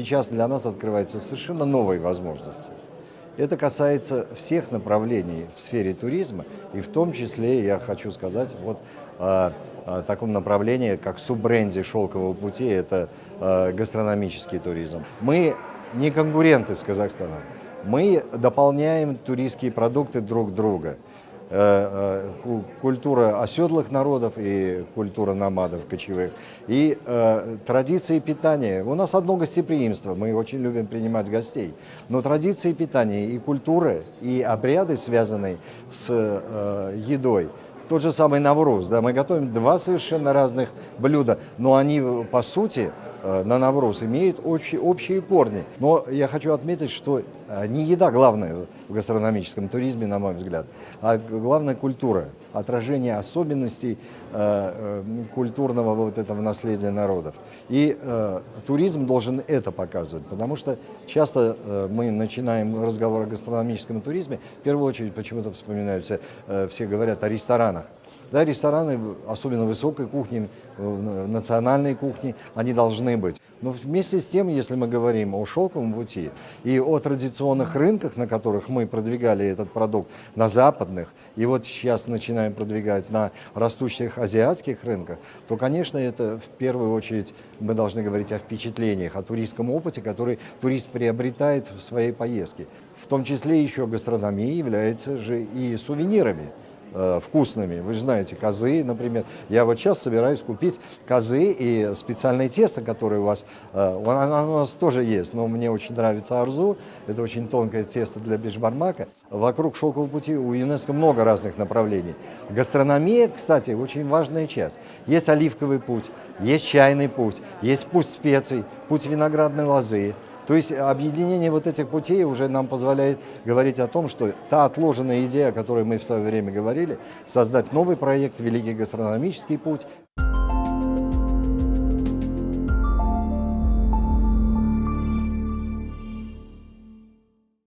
сейчас для нас открываются совершенно новые возможности. Это касается всех направлений в сфере туризма, и в том числе, я хочу сказать, вот о таком направлении, как суббренде «Шелкового пути», это гастрономический туризм. Мы не конкуренты с Казахстаном, мы дополняем туристские продукты друг друга. Культура оседлых народов и культура номадов кочевых, и традиции питания. У нас одно гостеприимство, мы очень любим принимать гостей, но традиции питания и культуры, и обряды, связанные с едой, тот же самый Навруз, да, мы готовим два совершенно разных блюда, но они по сути на Навруз имеют общие корни. Но я хочу отметить, что не еда главное в гастрономическом туризме, на мой взгляд, а главная культура, отражение особенностей культурного вот этого наследия народов. И туризм должен это показывать, потому что часто мы начинаем разговор о гастрономическом туризме, в первую очередь почему-то вспоминаются, все говорят о ресторанах. Да, рестораны, особенно высокой кухни, национальной кухни, они должны быть. Но вместе с тем, если мы говорим о шелковом пути и о традиционных рынках, на которых мы продвигали этот продукт, на западных, и вот сейчас начинаем продвигать на растущих азиатских рынках, то, конечно, это в первую очередь мы должны говорить о впечатлениях, о туристском опыте, который турист приобретает в своей поездке. В том числе еще гастрономия является же и сувенирами вкусными. Вы же знаете, козы, например. Я вот сейчас собираюсь купить козы и специальное тесто, которое у вас, оно у нас тоже есть, но мне очень нравится арзу. Это очень тонкое тесто для бешбармака. Вокруг шелкового пути у ЮНЕСКО много разных направлений. Гастрономия, кстати, очень важная часть. Есть оливковый путь, есть чайный путь, есть путь специй, путь виноградной лозы. То есть объединение вот этих путей уже нам позволяет говорить о том, что та отложенная идея, о которой мы в свое время говорили, создать новый проект «Великий гастрономический путь».